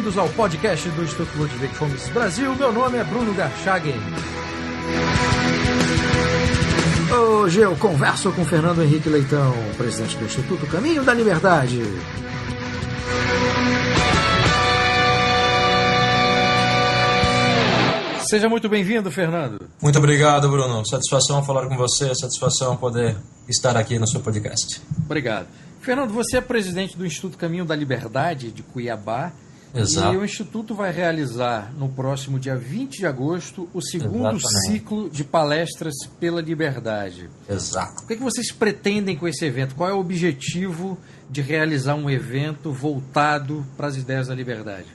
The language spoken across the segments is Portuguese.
bem-vindos ao podcast do Instituto Ludwig von Mises Brasil. Meu nome é Bruno Garchagen. Hoje eu converso com Fernando Henrique Leitão, presidente do Instituto Caminho da Liberdade. Seja muito bem-vindo, Fernando. Muito obrigado, Bruno. Satisfação falar com você, satisfação poder estar aqui no seu podcast. Obrigado. Fernando, você é presidente do Instituto Caminho da Liberdade de Cuiabá. Exato. E o Instituto vai realizar no próximo dia 20 de agosto o segundo ciclo de palestras pela liberdade. Exato. O que vocês pretendem com esse evento? Qual é o objetivo de realizar um evento voltado para as ideias da liberdade?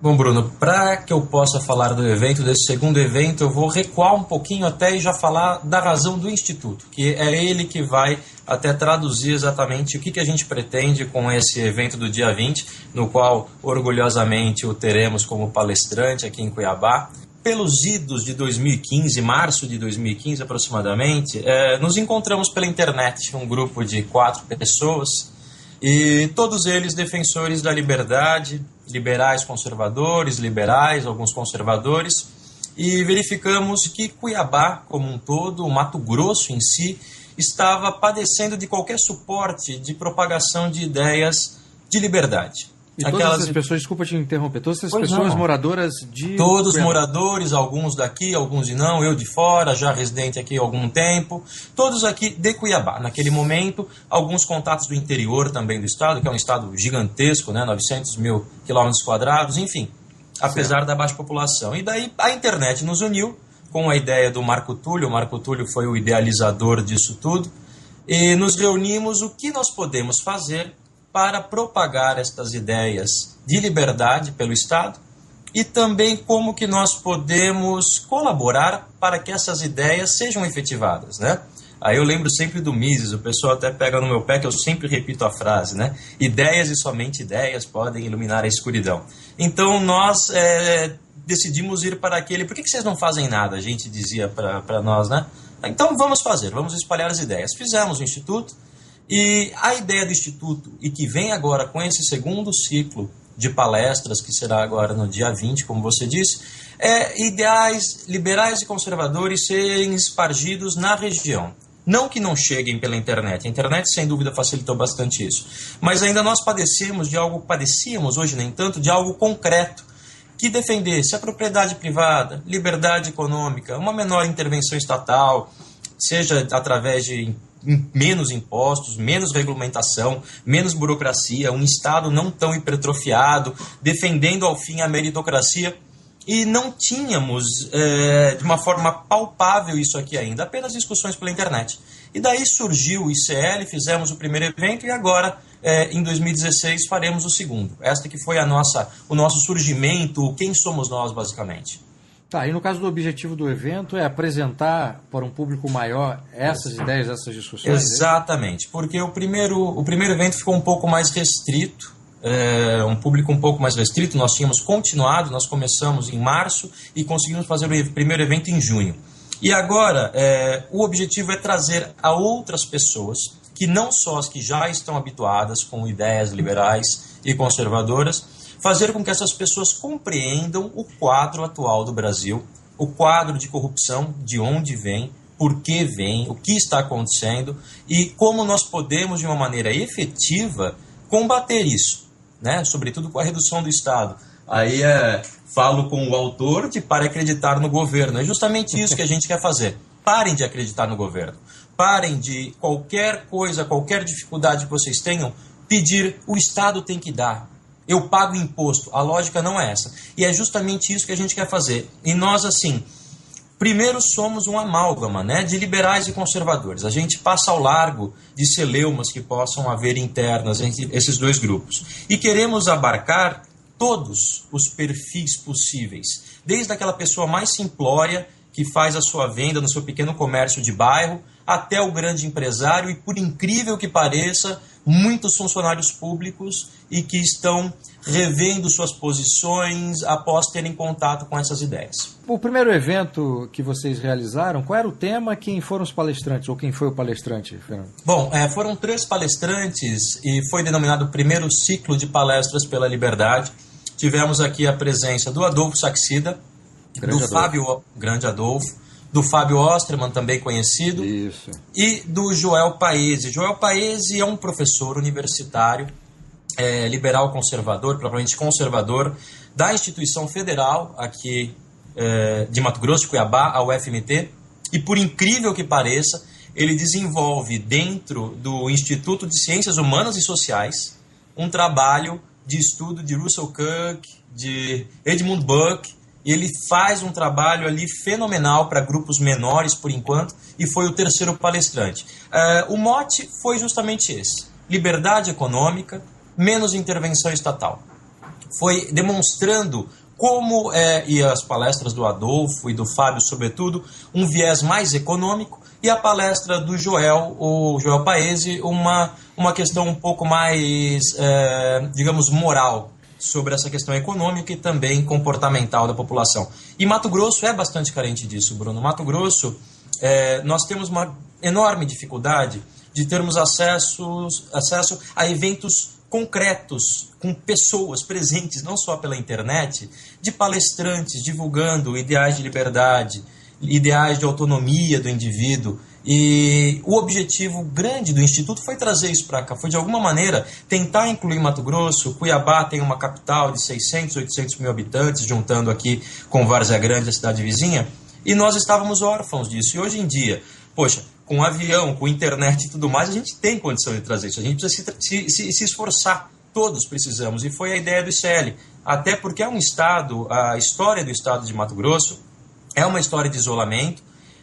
Bom, Bruno, para que eu possa falar do evento, desse segundo evento, eu vou recuar um pouquinho até e já falar da razão do Instituto, que é ele que vai até traduzir exatamente o que a gente pretende com esse evento do dia 20, no qual, orgulhosamente, o teremos como palestrante aqui em Cuiabá. Pelos idos de 2015, março de 2015 aproximadamente, nos encontramos pela internet, um grupo de 4 pessoas, e todos eles defensores da liberdade, liberais conservadores, liberais, alguns conservadores, e verificamos que Cuiabá, como um todo, o Mato Grosso em si, estava padecendo de qualquer suporte de propagação de ideias de liberdade. E todas essas pessoas, desculpa te interromper, todas essas pessoas moradoras de... Todos moradores, alguns daqui, alguns de não, eu de fora, já residente aqui há algum tempo, todos aqui de Cuiabá. Naquele momento, alguns contatos do interior também do estado, que é um estado gigantesco, né, 900 mil quilômetros quadrados, enfim, apesar da baixa população. E daí a internet nos uniu com a ideia do Marco Túlio. O Marco Túlio foi o idealizador disso tudo, e nos reunimos o que nós podemos fazer para propagar estas ideias de liberdade pelo Estado e também como que nós podemos colaborar para que essas ideias sejam efetivadas, né? Aí eu lembro sempre do Mises, o pessoal até pega no meu pé que eu sempre repito a frase, né? Ideias e somente ideias podem iluminar a escuridão. Então nós decidimos ir para aquele... Por que vocês não fazem nada? A gente dizia para nós, né? Então vamos fazer, vamos espalhar as ideias. Fizemos o Instituto. E a ideia do Instituto, e que vem agora com esse segundo ciclo de palestras, que será agora no dia 20, como você disse, é ideais liberais e conservadores serem espargidos na região. Não que não cheguem pela internet, a internet sem dúvida facilitou bastante isso, mas ainda nós padecíamos hoje nem tanto, de algo concreto, que defendesse a propriedade privada, liberdade econômica, uma menor intervenção estatal, seja através de menos impostos, menos regulamentação, menos burocracia, um Estado não tão hipertrofiado, defendendo ao fim a meritocracia. E não tínhamos, de uma forma palpável isso aqui ainda, apenas discussões pela internet. E daí surgiu o ICL, fizemos o primeiro evento e agora, em 2016, faremos o segundo. Esta que foi o nosso surgimento, o quem somos nós, basicamente. Tá, e no caso do objetivo do evento é apresentar para um público maior essas ideias, essas discussões? Exatamente, porque o primeiro evento ficou um pouco mais restrito, um público um pouco mais restrito, nós tínhamos continuado, nós começamos em março e conseguimos fazer o primeiro evento em junho. E agora, o objetivo é trazer a outras pessoas, que não só as que já estão habituadas com ideias liberais e conservadoras, fazer com que essas pessoas compreendam o quadro atual do Brasil, o quadro de corrupção, de onde vem, por que vem, o que está acontecendo e como nós podemos, de uma maneira efetiva, combater isso, né? Sobretudo com a redução do Estado. Aí falo com o autor de para acreditar no governo. É justamente isso que a gente quer fazer. Parem de acreditar no governo. Parem de qualquer coisa, qualquer dificuldade que vocês tenham, pedir o Estado tem que dar. Eu pago imposto. A lógica não é essa. E é justamente isso que a gente quer fazer. E nós, assim, primeiro somos um amálgama, né, de liberais e conservadores. A gente passa ao largo de celeumas que possam haver internas entre esses dois grupos. E queremos abarcar todos os perfis possíveis. Desde aquela pessoa mais simplória que faz a sua venda no seu pequeno comércio de bairro, até o grande empresário e, por incrível que pareça, muitos funcionários públicos e que estão revendo suas posições após terem contato com essas ideias. O primeiro evento que vocês realizaram, qual era o tema, quem foram os palestrantes, ou quem foi o palestrante, Fernando? Bom, foram 3 palestrantes e foi denominado o primeiro ciclo de palestras pela liberdade. tivemos aqui a presença do Adolfo Saxida, Grande Adolfo, do Fábio Osterman, também conhecido, Isso. E do Joel Paese. Joel Paese é um professor universitário, liberal conservador, propriamente conservador, da instituição federal aqui de Mato Grosso, de Cuiabá, a UFMT, e por incrível que pareça, ele desenvolve dentro do Instituto de Ciências Humanas e Sociais um trabalho de estudo de Russell Kirk, de Edmund Burke, e ele faz um trabalho ali fenomenal para grupos menores por enquanto, e foi o terceiro palestrante. O mote foi justamente esse: liberdade econômica, menos intervenção estatal. Foi demonstrando como, e as palestras do Adolfo e do Fábio sobretudo, um viés mais econômico, e a palestra do Joel, o Joel Paese, uma questão um pouco mais, digamos, moral, sobre essa questão econômica e também comportamental da população. E Mato Grosso é bastante carente disso, Bruno. Mato Grosso, nós temos uma enorme dificuldade de termos acesso a eventos concretos, com pessoas presentes, não só pela internet, de palestrantes divulgando ideais de liberdade, ideais de autonomia do indivíduo. E o objetivo grande do Instituto foi trazer isso para cá, foi de alguma maneira tentar incluir Mato Grosso. Cuiabá tem uma capital de 600, 800 mil habitantes, juntando aqui com Várzea Grande, a cidade vizinha, e nós estávamos órfãos disso. E hoje em dia, poxa, com avião, com internet e tudo mais, a gente tem condição de trazer isso, a gente precisa se esforçar, todos precisamos, e foi a ideia do ICL, até porque é um estado, a história do estado de Mato Grosso é uma história de isolamento,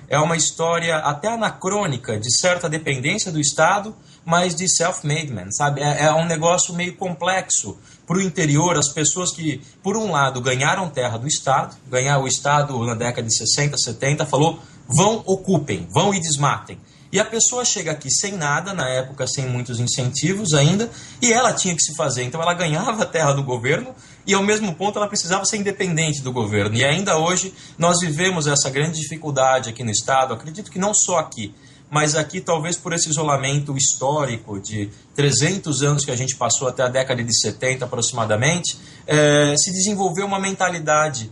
é uma história até anacrônica de certa dependência do Estado, mas de self-made man, sabe? É um negócio meio complexo. Para o interior, as pessoas que, por um lado, ganharam terra do Estado, o Estado na década de 60, 70, falou, ocupem, vão e desmatem. E a pessoa chega aqui sem nada, na época sem muitos incentivos ainda, e ela tinha que se fazer. Então ela ganhava a terra do governo e ao mesmo ponto ela precisava ser independente do governo. E ainda hoje nós vivemos essa grande dificuldade aqui no estado, acredito que não só aqui, mas aqui talvez por esse isolamento histórico de 300 anos que a gente passou até a década de 70 aproximadamente, se desenvolveu uma mentalidade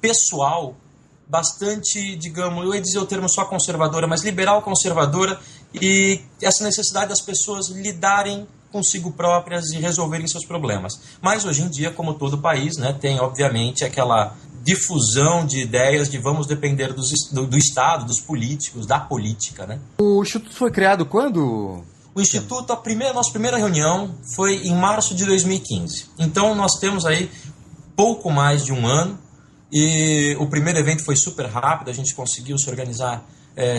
pessoal bastante, digamos, eu ia dizer o termo só conservadora, mas liberal conservadora, e essa necessidade das pessoas lidarem consigo próprias e resolverem seus problemas. Mas hoje em dia, como todo país, né, tem obviamente aquela difusão de ideias de vamos depender do Estado, dos políticos, da política, né? O Instituto foi criado quando? O Instituto, nossa primeira reunião foi em março de 2015. Então nós temos aí pouco mais de um ano. E o primeiro evento foi super rápido, a gente conseguiu se organizar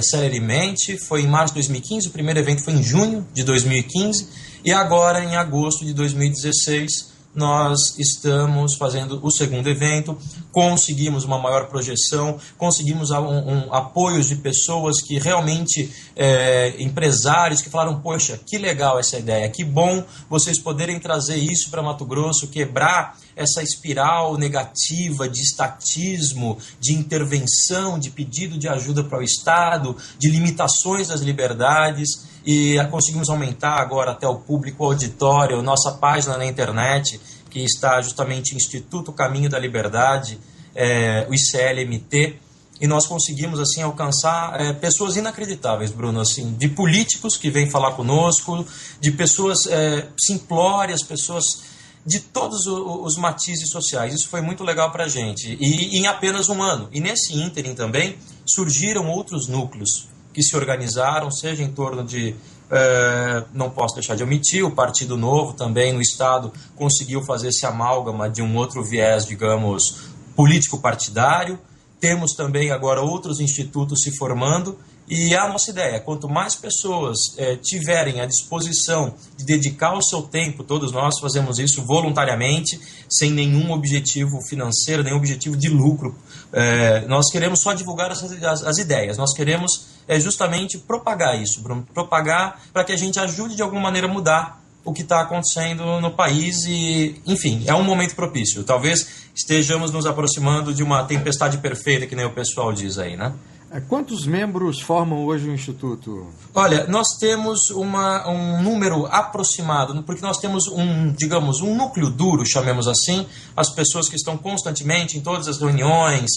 celeremente. Foi em março de 2015, o primeiro evento foi em junho de 2015, e agora em agosto de 2016 nós estamos fazendo o segundo evento. Conseguimos uma maior projeção, conseguimos apoios de pessoas que realmente, empresários que falaram, poxa, que legal essa ideia, que bom vocês poderem trazer isso para Mato Grosso, quebrar essa espiral negativa de estatismo, de intervenção, de pedido de ajuda para o Estado, de limitações das liberdades. E conseguimos aumentar agora até o público auditório, nossa página na internet, que está justamente Instituto Caminho da Liberdade, o ICLMT, e nós conseguimos assim alcançar pessoas inacreditáveis, Bruno, assim, de políticos que vêm falar conosco, de pessoas simplórias, pessoas de todos os matizes sociais. Isso foi muito legal para a gente, e em apenas um ano. E nesse ínterim também surgiram outros núcleos que se organizaram, seja em torno de, não posso deixar de omitir, o Partido Novo também no Estado conseguiu fazer esse amálgama de um outro viés, digamos, político-partidário. Temos também agora outros institutos se formando, e a nossa ideia, quanto mais pessoas tiverem a disposição de dedicar o seu tempo, todos nós fazemos isso voluntariamente, sem nenhum objetivo financeiro, nenhum objetivo de lucro. Nós queremos só divulgar as ideias, nós queremos justamente propagar isso, Bruno, propagar para que a gente ajude de alguma maneira a mudar o que está acontecendo no país. E, enfim, é um momento propício. Talvez estejamos nos aproximando de uma tempestade perfeita, que nem o pessoal diz aí, né? Quantos membros formam hoje o Instituto? Olha, nós temos um número aproximado, porque nós temos digamos, um núcleo duro, chamemos assim, as pessoas que estão constantemente em todas as reuniões,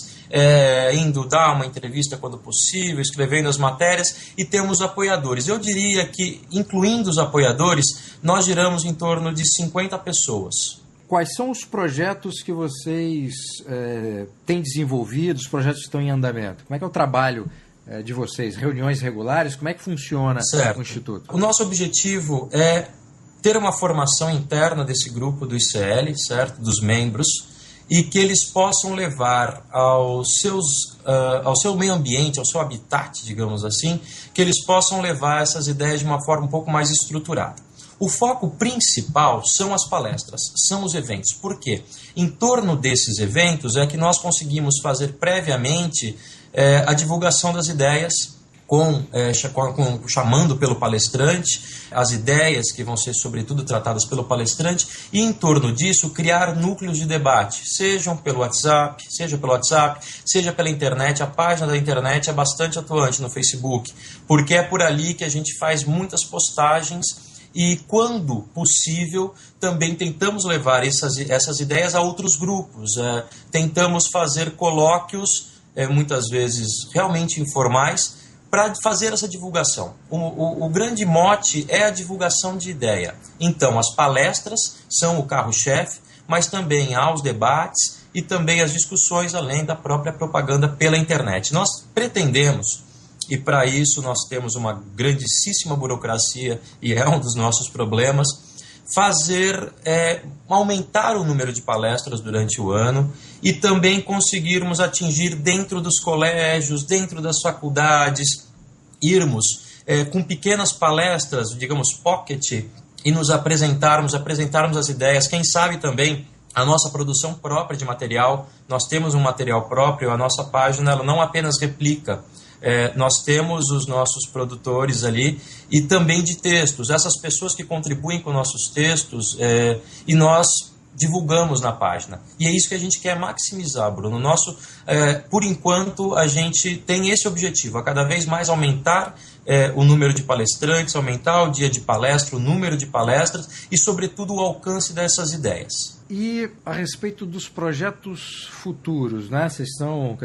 indo dar uma entrevista quando possível, escrevendo as matérias, e temos apoiadores. Eu diria que, incluindo os apoiadores, nós giramos em torno de 50 pessoas. Quais são os projetos que vocês têm desenvolvido, os projetos que estão em andamento? Como é que é o trabalho de vocês? Reuniões regulares? Como é que funciona o Instituto? O nosso objetivo é ter uma formação interna desse grupo do ICL, certo? Dos membros, e que eles possam levar ao seu meio ambiente, ao seu habitat, digamos assim, que eles possam levar essas ideias de uma forma um pouco mais estruturada. O foco principal são as palestras, são os eventos. Por quê? Em torno desses eventos é que nós conseguimos fazer previamente a divulgação das ideias, chamando pelo palestrante, as ideias que vão ser sobretudo tratadas pelo palestrante, e em torno disso criar núcleos de debate, seja pelo WhatsApp, seja pela internet. A página da internet é bastante atuante no Facebook, porque é por ali que a gente faz muitas postagens. E, quando possível, também tentamos levar essas ideias a outros grupos. Tentamos fazer colóquios, muitas vezes realmente informais, para fazer essa divulgação. O grande mote é a divulgação de ideia. Então, as palestras são o carro-chefe, mas também há os debates e também as discussões, além da própria propaganda pela internet. Nós pretendemos... E para isso nós temos uma grandíssima burocracia, e é um dos nossos problemas, aumentar o número de palestras durante o ano e também conseguirmos atingir dentro dos colégios, dentro das faculdades, irmos com pequenas palestras, digamos pocket, e nos apresentarmos as ideias, quem sabe também a nossa produção própria de material. Nós temos um material próprio, a nossa página ela não apenas replica, nós temos os nossos produtores ali, e também de textos, essas pessoas que contribuem com nossos textos, e nós divulgamos na página. E é isso que a gente quer maximizar, Bruno. Por enquanto, a gente tem esse objetivo, a cada vez mais aumentar o número de palestrantes, aumentar o dia de palestra, o número de palestras e, sobretudo, o alcance dessas ideias. E a respeito dos projetos futuros, né?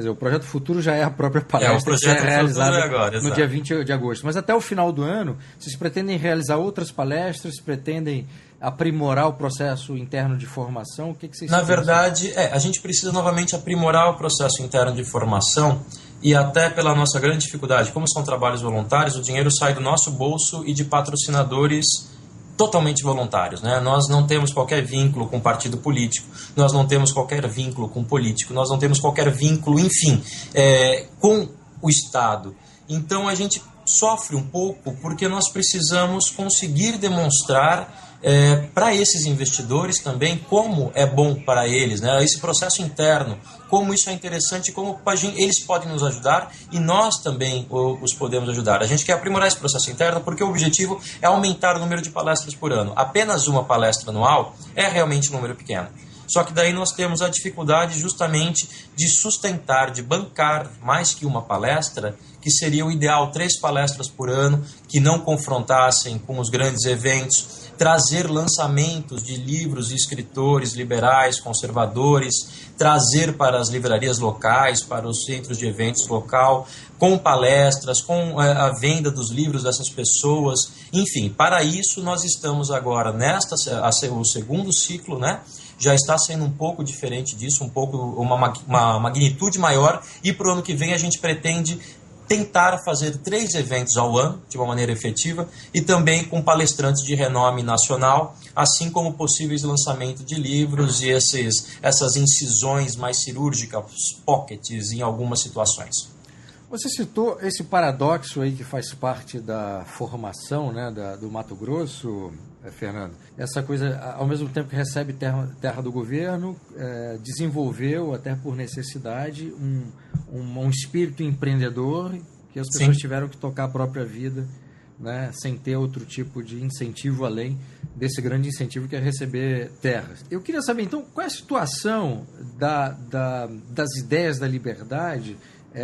O projeto futuro já é a própria palestra que é realizada agora, no dia 20 de agosto. Mas até o final do ano, vocês pretendem realizar outras palestras, pretendem aprimorar o processo interno de formação? O que vocês Na verdade, a gente precisa novamente aprimorar o processo interno de formação, e até pela nossa grande dificuldade, como são trabalhos voluntários, o dinheiro sai do nosso bolso e de patrocinadores totalmente voluntários, né? Nós não temos qualquer vínculo com partido político, nós não temos qualquer vínculo com político, nós não temos qualquer vínculo, enfim, com o Estado. Então a gente sofre um pouco porque nós precisamos conseguir demonstrar para esses investidores também como é bom para eles, né? Esse processo interno, como isso é interessante, como eles podem nos ajudar e nós também os podemos ajudar. A gente quer aprimorar esse processo interno porque o objetivo é aumentar o número de palestras por ano. Apenas uma palestra anual é realmente um número pequeno. Só que daí nós temos a dificuldade justamente de sustentar, de bancar mais que uma palestra, que seria o ideal, 3 palestras por ano, que não confrontassem com os grandes eventos, trazer lançamentos de livros de escritores liberais, conservadores, trazer para as livrarias locais, para os centros de eventos local, com palestras, com a venda dos livros dessas pessoas. Enfim, para isso nós estamos agora o segundo ciclo, né? Já está sendo um pouco diferente disso, uma magnitude maior, e para o ano que vem a gente pretende tentar fazer 3 eventos ao ano, de uma maneira efetiva, e também com palestrantes de renome nacional, assim como possíveis lançamentos de livros e essas incisões mais cirúrgicas, pockets, em algumas situações. Você citou esse paradoxo aí que faz parte da formação, né, do Mato Grosso, Fernando. Essa coisa, ao mesmo tempo que recebe terra do governo, desenvolveu, até por necessidade, um espírito empreendedor, que as pessoas tiveram que tocar a própria vida, né, sem ter outro tipo de incentivo além desse grande incentivo que é receber terras. Eu queria saber, então, qual é a situação das ideias da liberdade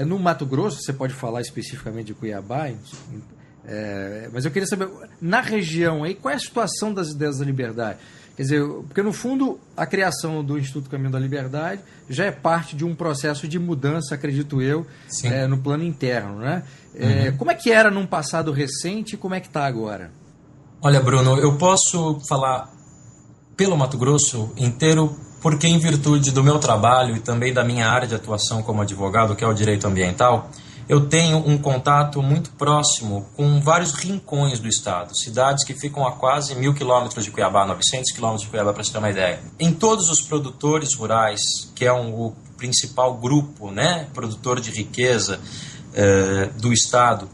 No Mato Grosso, você pode falar especificamente de Cuiabá, mas eu queria saber, na região aí, qual é a situação das ideias da liberdade? Quer dizer, porque no fundo a criação do Instituto Caminho da Liberdade já é parte de um processo de mudança, acredito eu, no plano interno, né? Como é que era num passado recente e como é que está agora? Olha, Bruno, eu posso falar pelo Mato Grosso inteiro porque, em virtude do meu trabalho e também da minha área de atuação como advogado, que é o direito ambiental, eu tenho um contato muito próximo com vários rincões do estado, cidades que ficam a quase 1.000 quilômetros de Cuiabá, 900 quilômetros de Cuiabá, para você ter uma ideia. Em todos os produtores rurais, que é o principal grupo, né, produtor de riqueza do estado,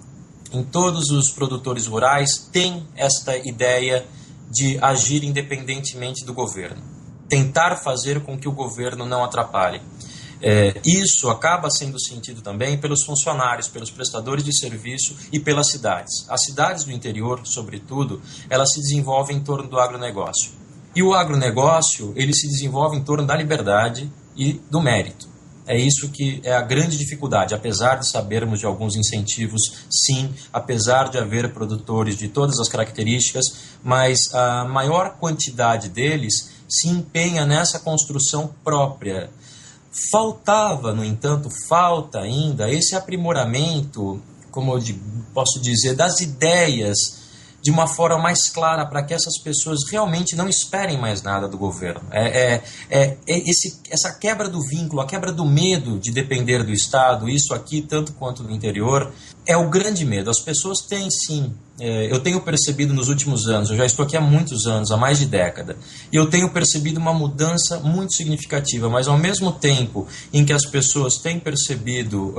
em todos os produtores rurais tem esta ideia de agir independentemente do governo, tentar fazer com que o governo não atrapalhe. Isso acaba sendo sentido também pelos funcionários, pelos prestadores de serviço e pelas cidades. As cidades do interior, sobretudo, elas se desenvolvem em torno do agronegócio. E o agronegócio, ele se desenvolve em torno da liberdade e do mérito. É isso que é a grande dificuldade, apesar de sabermos de alguns incentivos, sim, apesar de haver produtores de todas as características, mas a maior quantidade deles se empenha nessa construção própria. Faltava, no entanto, falta ainda esse aprimoramento, como eu posso dizer, das ideias de uma forma mais clara para que essas pessoas realmente não esperem mais nada do governo. Essa quebra do vínculo, a quebra do medo de depender do Estado, isso aqui, tanto quanto no interior, é o grande medo. As pessoas têm, sim, eu tenho percebido nos últimos anos, eu já estou aqui há muitos anos, há mais de década, e eu tenho percebido uma mudança muito significativa, mas ao mesmo tempo em que as pessoas têm percebido,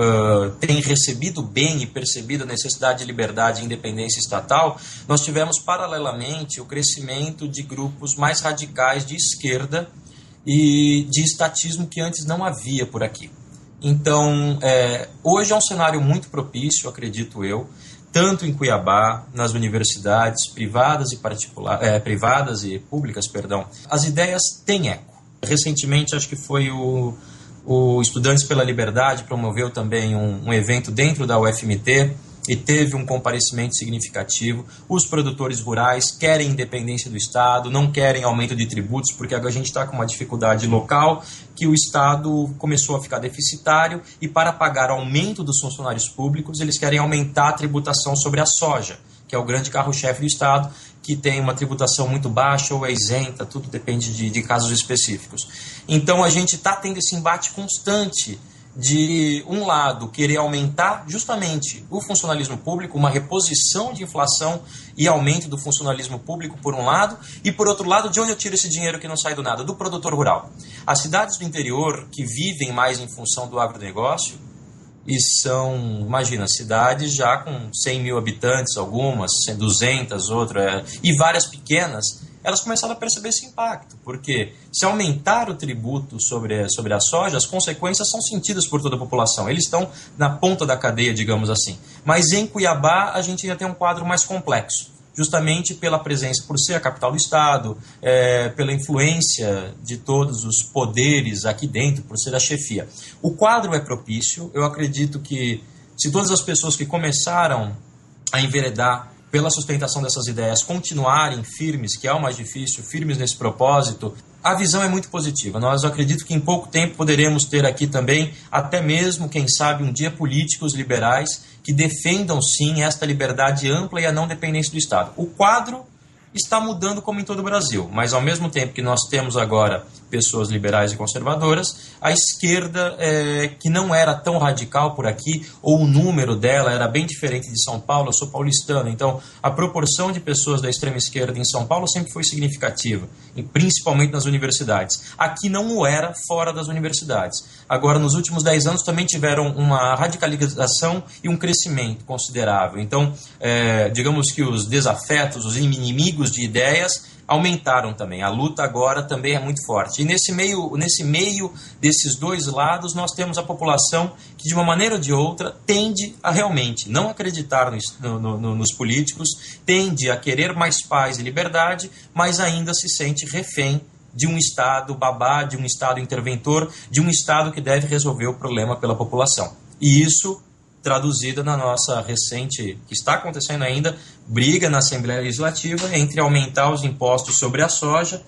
têm recebido bem e percebido a necessidade de liberdade e independência estatal, nós tivemos paralelamente o crescimento de grupos mais radicais de esquerda e de estatismo que antes não havia por aqui. Então, hoje é um cenário muito propício, acredito eu, tanto em Cuiabá, nas universidades privadas e públicas, as ideias têm eco. Recentemente, acho que foi o Estudantes pela Liberdade promoveu também um evento dentro da UFMT e teve um comparecimento significativo. Os produtores rurais querem independência do Estado, não querem aumento de tributos, porque a gente está com uma dificuldade local que o Estado começou a ficar deficitário e para pagar aumento dos funcionários públicos, eles querem aumentar a tributação sobre a soja, que é o grande carro-chefe do Estado, que tem uma tributação muito baixa ou é isenta, tudo depende de casos específicos. Então a gente está tendo esse embate constante de, um lado, querer aumentar justamente o funcionalismo público, uma reposição de inflação e aumento do funcionalismo público, por um lado, e, por outro lado, de onde eu tiro esse dinheiro que não sai do nada? Do produtor rural. As cidades do interior, que vivem mais em função do agronegócio, e são, imagina, cidades já com 100 mil habitantes, algumas, 200, outras, e várias pequenas, elas começaram a perceber esse impacto, porque se aumentar o tributo sobre a soja, as consequências são sentidas por toda a população. Eles estão na ponta da cadeia, digamos assim. Mas em Cuiabá a gente ainda tem um quadro mais complexo, justamente pela presença, por ser a capital do Estado, pela influência de todos os poderes aqui dentro, por ser a chefia. O quadro é propício, eu acredito que se todas as pessoas que começaram a enveredar pela sustentação dessas ideias, continuarem firmes, que é o mais difícil, firmes nesse propósito, a visão é muito positiva. Eu acredito que em pouco tempo poderemos ter aqui também, até mesmo, quem sabe, um dia políticos liberais que defendam, sim, esta liberdade ampla e a não dependência do Estado. O quadro está mudando como em todo o Brasil, mas ao mesmo tempo que nós temos agora pessoas liberais e conservadoras, a esquerda, que não era tão radical por aqui, ou o número dela era bem diferente de São Paulo. Eu sou paulistano, então a proporção de pessoas da extrema esquerda em São Paulo sempre foi significativa, e principalmente nas universidades. Aqui não o era fora das universidades. Agora, nos últimos 10 anos, também tiveram uma radicalização e um crescimento considerável. Então, digamos que os desafetos, os inimigos de ideias aumentaram também. A luta agora também é muito forte. E nesse meio desses dois lados, nós temos a população que, de uma maneira ou de outra, tende a realmente não acreditar nos políticos, tende a querer mais paz e liberdade, mas ainda se sente refém de um Estado babá, de um Estado interventor, de um Estado que deve resolver o problema pela população. E isso traduzida na nossa recente, que está acontecendo ainda, briga na Assembleia Legislativa entre aumentar os impostos sobre a soja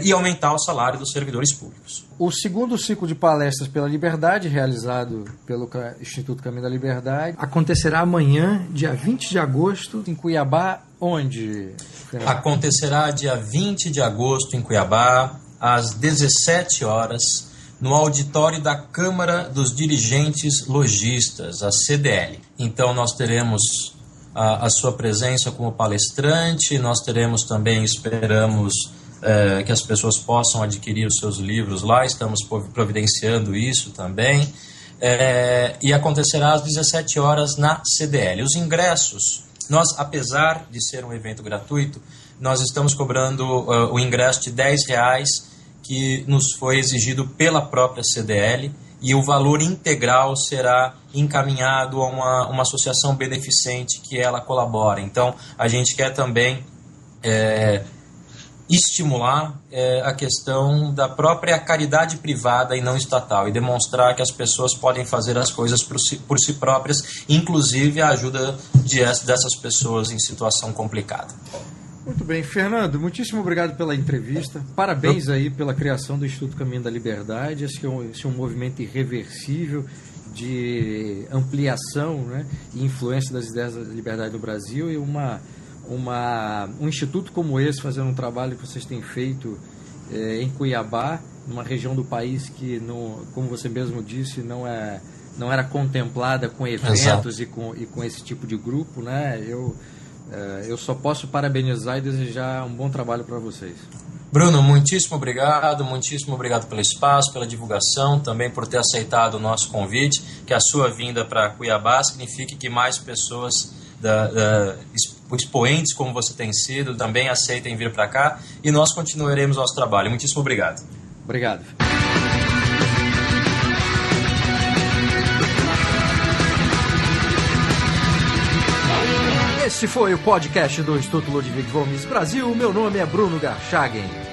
e aumentar o salário dos servidores públicos. O segundo ciclo de palestras pela liberdade, realizado pelo Instituto Caminho da Liberdade, acontecerá amanhã, dia 20 de agosto, em Cuiabá, onde? Acontecerá dia 20 de agosto em Cuiabá, às 17 horas, no auditório da Câmara dos Dirigentes Lojistas, a CDL. Então nós teremos a sua presença como palestrante, nós teremos também, esperamos, que as pessoas possam adquirir os seus livros lá, estamos providenciando isso também, e acontecerá às 17 horas na CDL. Os ingressos, nós, apesar de ser um evento gratuito, nós estamos cobrando o ingresso de R$10, que nos foi exigido pela própria CDL, e o valor integral será encaminhado a uma associação beneficente que ela colabora. Então, a gente quer também estimular a questão da própria caridade privada e não estatal e demonstrar que as pessoas podem fazer as coisas por si próprias, inclusive a ajuda dessas pessoas em situação complicada. Muito bem, Fernando, muitíssimo obrigado pela entrevista. Parabéns aí pela criação do Instituto Caminho da Liberdade. Esse é um movimento irreversível de ampliação, né, e influência das ideias da liberdade no Brasil, e um instituto como esse, fazendo um trabalho que vocês têm feito em Cuiabá, numa região do país que, como você mesmo disse, não era contemplada com eventos e com esse tipo de grupo, né? Eu só posso parabenizar e desejar um bom trabalho para vocês. Bruno, muitíssimo obrigado pelo espaço, pela divulgação, também por ter aceitado o nosso convite, que a sua vinda para Cuiabá signifique que mais pessoas, expoentes como você tem sido, também aceitem vir para cá, e nós continuaremos nosso trabalho. Muitíssimo obrigado. Obrigado. Esse foi o podcast do Instituto Ludwig von Mises Brasil. Meu nome é Bruno Garchagen.